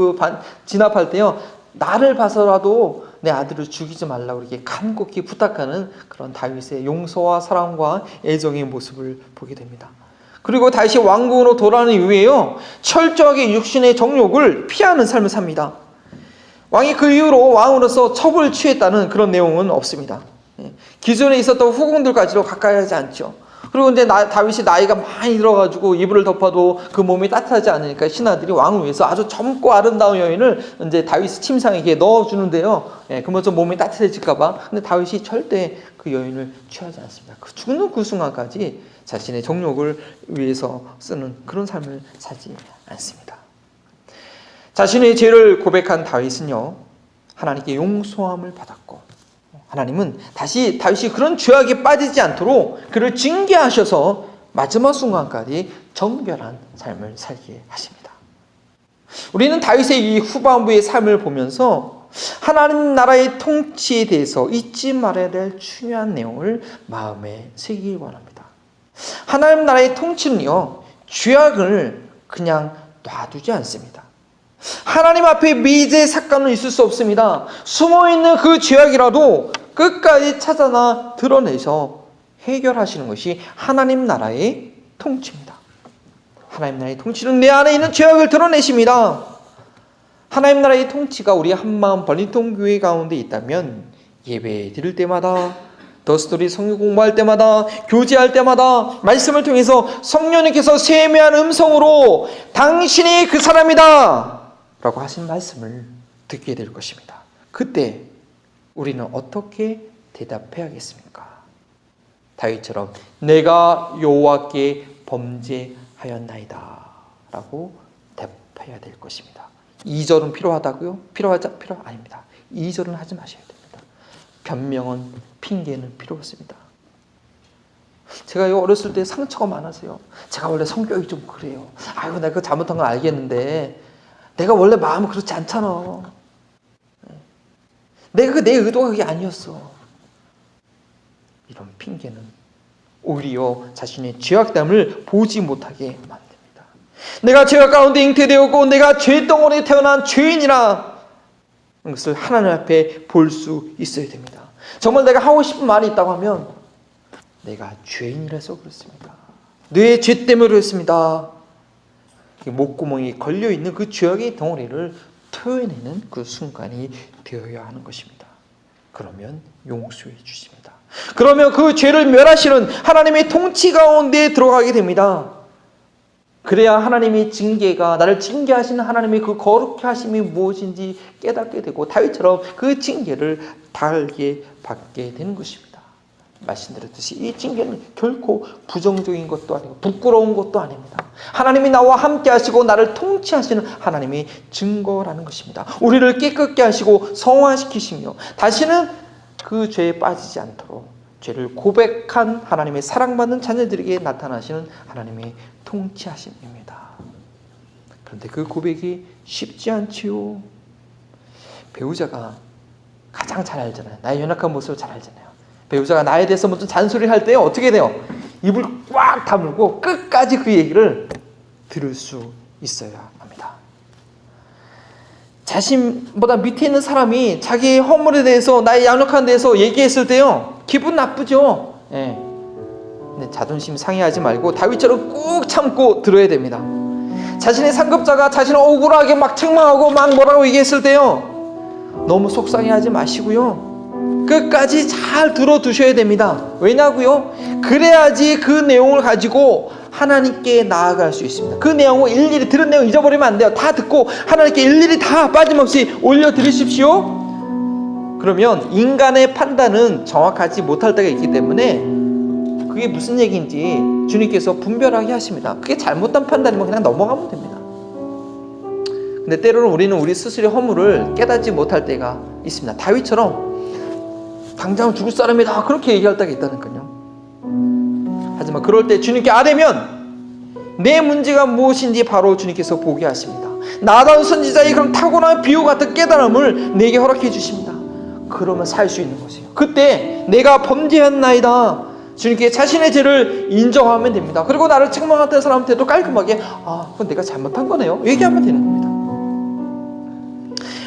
진압할 때요, 나를 봐서라도 내 아들을 죽이지 말라고 이렇게 간곡히 부탁하는 그런 다윗의 용서와 사랑과 애정의 모습을 보게 됩니다. 그리고 다시 왕궁으로 돌아오는 이후에요, 철저하게 육신의 정욕을 피하는 삶을 삽니다. 왕이 그 이후로 왕으로서 첩을 취했다는 그런 내용은 없습니다. 기존에 있었던 후궁들까지도 가까이 하지 않죠. 그리고 이제 다윗이 나이가 많이 들어가지고 이불을 덮어도 그 몸이 따뜻하지 않으니까 신하들이 왕을 위해서 아주 젊고 아름다운 여인을 이제 다윗의 침상에 넣어주는데요, 그러면서 몸이 따뜻해질까봐. 근데 다윗이 절대 그 여인을 취하지 않습니다. 그 죽는 그 순간까지 자신의 정욕을 위해서 쓰는 그런 삶을 살지 않습니다. 자신의 죄를 고백한 다윗은요, 하나님께 용서함을 받았고, 하나님은 다시 다윗이 그런 죄악에 빠지지 않도록 그를 징계하셔서 마지막 순간까지 정결한 삶을 살게 하십니다. 우리는 다윗의 이 후반부의 삶을 보면서 하나님 나라의 통치에 대해서 잊지 말아야 될 중요한 내용을 마음에 새기기 원합니다. 하나님 나라의 통치는요, 죄악을 그냥 놔두지 않습니다. 하나님 앞에 미제 삭감은 있을 수 없습니다. 숨어있는 그 죄악이라도 끝까지 찾아나 드러내서 해결하시는 것이 하나님 나라의 통치입니다. 하나님 나라의 통치는 내 안에 있는 죄악을 드러내십니다. 하나님 나라의 통치가 우리 한마음 버린통교회 가운데 있다면 예배 드릴 때마다, 더스토리 성경 공부할 때마다, 교제할 때마다 말씀을 통해서 성령님께서 세미한 음성으로 당신이 그 사람이다 라고 하신 말씀을 듣게 될 것입니다. 그때 우리는 어떻게 대답해야겠습니까? 다윗처럼 내가 여호와께 범죄하였나이다 라고 대답해야 될 것입니다. 2절은 필요하다고요? 필요 아닙니다. 2절은 하지 마셔야 됩니다. 변명은, 핑계는 필요 없습니다. 제가 어렸을 때 상처가 많아서요, 제가 원래 성격이 좀 그래요. 아이고 내가 그 잘못한 건 알겠는데 내가 원래 마음은 그렇지 않잖아. 내가 내 의도가 그게 아니었어. 이런 핑계는 오히려 자신의 죄악됨을 보지 못하게 만듭니다. 내가 죄악 가운데 잉태되었고 내가 죄덩어리에 태어난 죄인이라 그것을 하나님 앞에 볼 수 있어야 됩니다. 정말 내가 하고 싶은 말이 있다고 하면 내가 죄인이라서 그렇습니다. 내 죄 때문에 그렇습니다. 목구멍이 걸려있는 그 죄악의 덩어리를 토해내는 그 순간이 되어야 하는 것입니다. 그러면 용서해 주십니다. 그러면 그 죄를 멸하시는 하나님의 통치 가운데 들어가게 됩니다. 그래야 하나님의 징계가, 나를 징계하시는 하나님의 그 거룩해 하심이 무엇인지 깨닫게 되고 다윗처럼 그 징계를 달게 받게 되는 것입니다. 말씀드렸듯이 이 징계는 결코 부정적인 것도 아니고 부끄러운 것도 아닙니다. 하나님이 나와 함께 하시고 나를 통치하시는 하나님의 증거라는 것입니다. 우리를 깨끗게 하시고 성화시키시며 다시는 그 죄에 빠지지 않도록 죄를 고백한 하나님의 사랑받는 자녀들에게 나타나시는 하나님의 통치하심입니다. 그런데 그 고백이 쉽지 않지요. 배우자가 가장 잘 알잖아요. 나의 연약한 모습을 잘 알잖아요. 배우자가 나에 대해서 무슨 잔소리를 할 때 어떻게 돼요? 입을 꽉 다물고 끝까지 그 얘기를 들을 수 있어야 합니다. 자신보다 밑에 있는 사람이 자기의 허물에 대해서, 나의 양력한 데서 얘기했을 때요, 기분 나쁘죠. 예. 근데 자존심 상해하지 말고 다윗처럼 꾹 참고 들어야 됩니다. 자신의 상급자가 자신을 억울하게 막 책망하고 막 뭐라고 얘기했을 때요, 너무 속상해하지 마시고요, 끝까지 잘 들어두셔야 됩니다. 왜냐고요? 그래야지 그 내용을 가지고 하나님께 나아갈 수 있습니다. 그 내용을 일일이 들은 내용 잊어버리면 안 돼요. 다 듣고 하나님께 일일이 다 빠짐없이 올려드리십시오. 그러면 인간의 판단은 정확하지 못할 때가 있기 때문에 그게 무슨 얘기인지 주님께서 분별하게 하십니다. 그게 잘못된 판단이면 그냥 넘어가면 됩니다. 근데 때로는 우리는 우리 스스로의 허물을 깨닫지 못할 때가 있습니다. 다윗처럼 당장 죽을 사람이다 그렇게 얘기할 때가 있다니까요. 하지만 그럴 때 주님께 아뢰면 내 문제가 무엇인지 바로 주님께서 보게 하십니다. 나다운 선지자의 그런 타고난 비유 같은 깨달음을 내게 허락해 주십니다. 그러면 살 수 있는 것이에요. 그때 내가 범죄했나이다, 주님께 자신의 죄를 인정하면 됩니다. 그리고 나를 책망했던 사람한테도 깔끔하게 그건 내가 잘못한 거네요 얘기하면 되는 겁니다.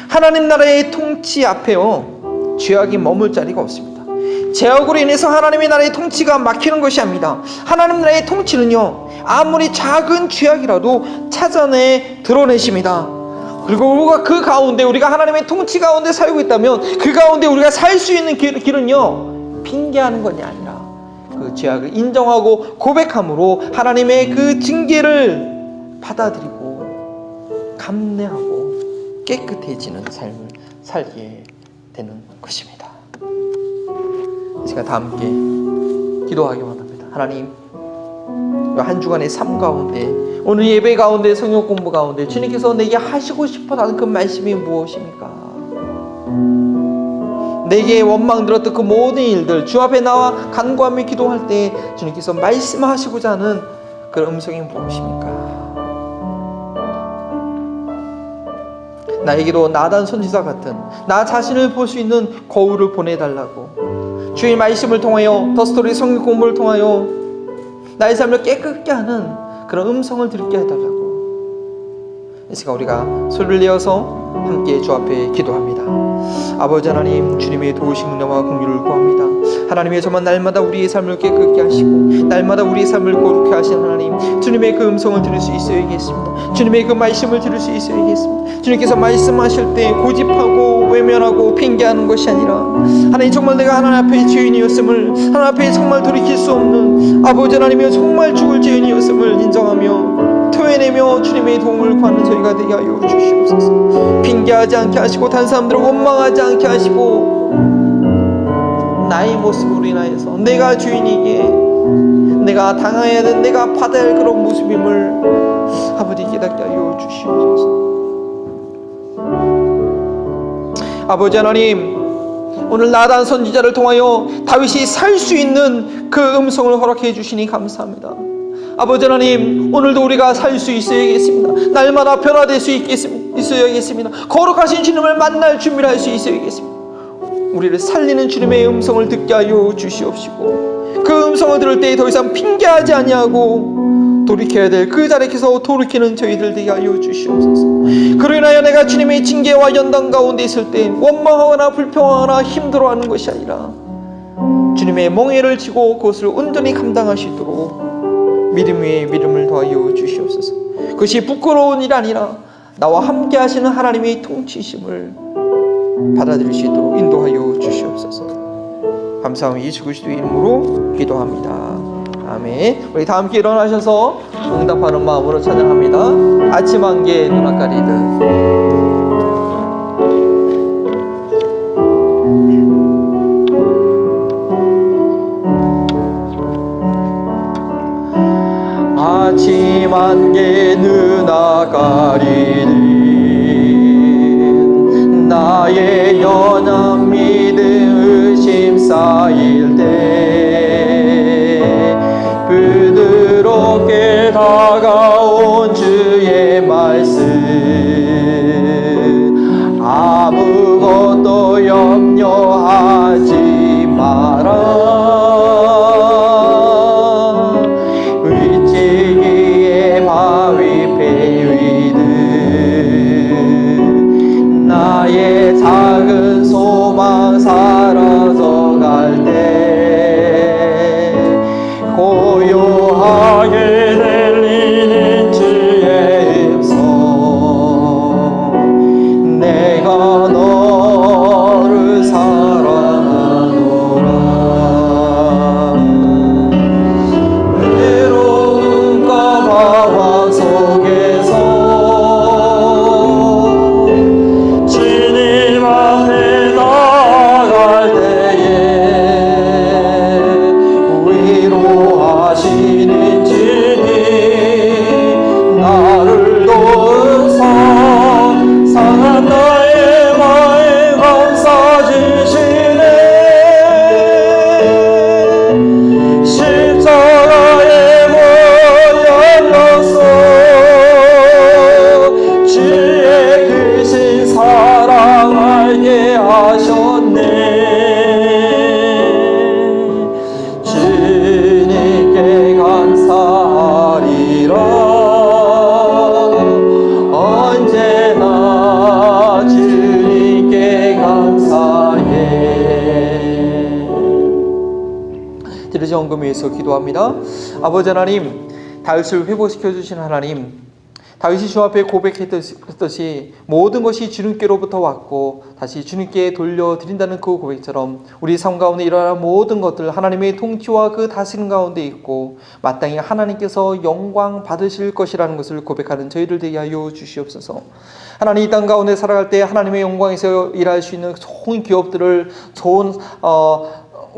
하나님 나라의 통치 앞에요, 죄악이 머물 자리가 없습니다. 죄악으로 인해서 하나님의 나라의 통치가 막히는 것이 아닙니다. 하나님 나라의 통치는요, 아무리 작은 죄악이라도 찾아내 드러내십니다. 그리고 우리가 그 가운데, 우리가 하나님의 통치 가운데 살고 있다면 그 가운데 우리가 살 수 있는 길은요, 핑계하는 것이 아니라 그 죄악을 인정하고 고백함으로 하나님의 그 징계를 받아들이고 감내하고 깨끗해지는 삶을 살게 되는 것입니다. 제가 다 함께 기도하기 원합니다. 하나님, 한 주간의 삶 가운데, 오늘 예배 가운데, 성경 공부 가운데 주님께서 내게 하시고 싶어 하는 그 말씀이 무엇입니까? 내게 원망 들었던 그 모든 일들, 주 앞에 나와 간구하며 기도할 때 주님께서 말씀하시고자 하는 그런 음성이 무엇입니까? 나에게도 나단 선지자 같은 나 자신을 볼 수 있는 거울을 보내달라고, 주의 말씀을 통하여, 더스토리 성경 공부를 통하여 나의 삶을 깨끗게 하는 그런 음성을 듣게 해달라고, 이 시간 우리가 소리를 내어서 함께 주 앞에 기도합니다. 아버지 하나님, 주님의 도우신 은혜와 공유를 구합니다. 하나님의 정말 날마다 우리의 삶을 깨끗게 하시고 날마다 우리의 삶을 거룩게 하신 하나님, 주님의 그 음성을 들을 수 있어야겠습니다. 주님의 그 말씀을 들을 수 있어야겠습니다. 주님께서 말씀하실 때 고집하고 외면하고 핑계하는 것이 아니라, 하나님 정말 내가 하나님 앞에 죄인이었음을, 하나님 앞에 정말 돌이킬 수 없는 아버지 하나님이여 정말 죽을 죄인이었음을 인정하며 토해내며 주님의 도움을 구하는 저희가 되게 하여 주시옵소서. 핑계하지 않게 하시고 다른 사람들을 원망하지 않게 하시고, 나의 모습으로 인하여서 내가 주인이기에 내가 당해야 된, 내가 받아야 할 그런 모습임을 아버지 깨닫게 하여 주시옵소서. 아버지 하나님, 오늘 나단 선지자를 통하여 다윗이 살 수 있는 그 음성을 허락해 주시니 감사합니다. 아버지 하나님, 오늘도 우리가 살 수 있어야겠습니다. 날마다 변화될 수 있어야겠습니다. 거룩하신 주님을 만날 준비를 할 수 있어야겠습니다. 우리를 살리는 주님의 음성을 듣게 하여 주시옵시고, 그 음성을 들을 때 더 이상 핑계하지 아니하고 돌이켜야 될 그 자리에서 돌이키는 저희들 되게 하여 주시옵소서. 그로 인하여 내가 주님의 징계와 연단 가운데 있을 때 원망하거나 불평하거나 힘들어하는 것이 아니라 주님의 멍에를 지고 그것을 온전히 감당하시도록 믿음 위에 믿음을 더하여 주시옵소서. 그것이 부끄러운 일이 아니라 나와 함께 하시는 하나님의 통치심을 받아들일 수 있도록 인도하여 주시옵소서. 감사하며 예수 그리스도의 이름으로 기도합니다. 아멘. 우리 다 함께 일어나셔서 응답하는 마음으로 찬양합니다. 아침 안개 눈 가리듯. 아침 안개 누나 가리는 나의 연한 믿음 의심 쌓일 때 부드럽게 다가온 주의 말씀 아무것도 염려하지 마라 의지기의 바위 베위는 나의 작은 소망 사라져 갈 때 고요하게 들리는 주의 음성 내가 너를 사랑하노라 외로움과 방황 속에서 주님 앞에 나아갈 때에 위로하시는 주님 나를 도우사 상한 나의 마음 감싸 주시네 십자가의 문 열렸어 주의 크신 사랑 알게 하셨네 주님께 감사하리라 언제나 주님께 감사해. 드리지 헌금 위해서 기도합니다. 아버지 하나님, 다윗을 회복시켜 주신 하나님, 다윗이 주 앞에 고백했듯이 모든 것이 주님께로부터 왔고 다시 주님께 돌려드린다는 그 고백처럼 우리 삶 가운데 일어나는 모든 것들 하나님의 통치와 그 다스림 가운데 있고 마땅히 하나님께서 영광 받으실 것이라는 것을 고백하는 저희들 되게 하여 주시옵소서. 하나님 이 땅 가운데 살아갈 때 하나님의 영광에서 일할 수 있는 좋은 기업들을 좋은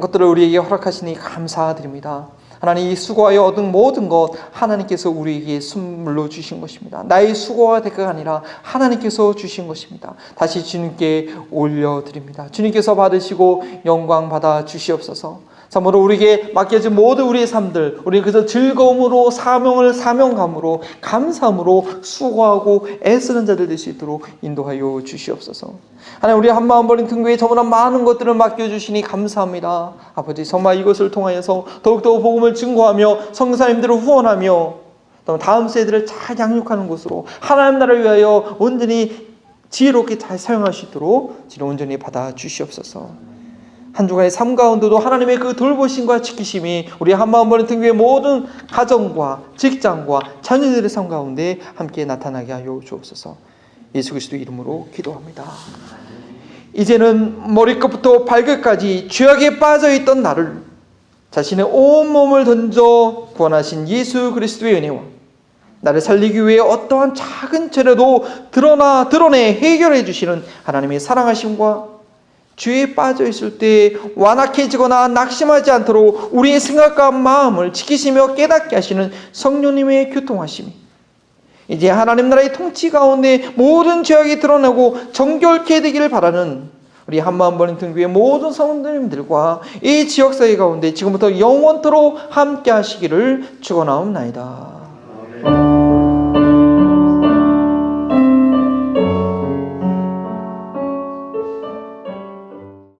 것들을 우리에게 허락하시니 감사드립니다. 하나님 이 수고하여 얻은 모든 것 하나님께서 우리에게 선물로 주신 것입니다. 나의 수고와 대가가 아니라 하나님께서 주신 것입니다. 다시 주님께 올려드립니다. 주님께서 받으시고 영광 받아 주시옵소서. 참으로 우리에게 맡겨진 모든 우리의 삶들 우리는 그저 즐거움으로 사명감으로 감사함으로 수고하고 애쓰는 자들 될 수 있도록 인도하여 주시옵소서. 하나님 우리 한마음 버린 등교에 저보다 많은 것들을 맡겨주시니 감사합니다. 아버지 정말 이것을 통하여서 더욱더 복음을 증거하며 성사님들을 후원하며 다음 세대를 잘 양육하는 것으로 하나님 나라를 위하여 온전히 지혜롭게 잘 사용할 수 있도록 지금 온전히 받아 주시옵소서. 한 주간의 삶 가운데도 하나님의 그 돌보심과 지키심이 우리 한마음 버린 등교의 모든 가정과 직장과 자녀들의 삶 가운데 함께 나타나게 하여 주옵소서. 예수 그리스도 이름으로 기도합니다. 이제는 머리끝부터 발끝까지 죄악에 빠져있던 나를 자신의 온몸을 던져 구원하신 예수 그리스도의 은혜와 나를 살리기 위해 어떠한 작은 죄라도 드러내 해결해 주시는 하나님의 사랑하심과 죄에 빠져있을 때 완악해지거나 낙심하지 않도록 우리의 생각과 마음을 지키시며 깨닫게 하시는 성령님의 교통하심이 이제 하나님 나라의 통치 가운데 모든 죄악이 드러나고 정결케 되기를 바라는 우리 한마음 버린 등교의 모든 성도님들과 이 지역사회 가운데 지금부터 영원토록 함께 하시기를 축원하옵나이다.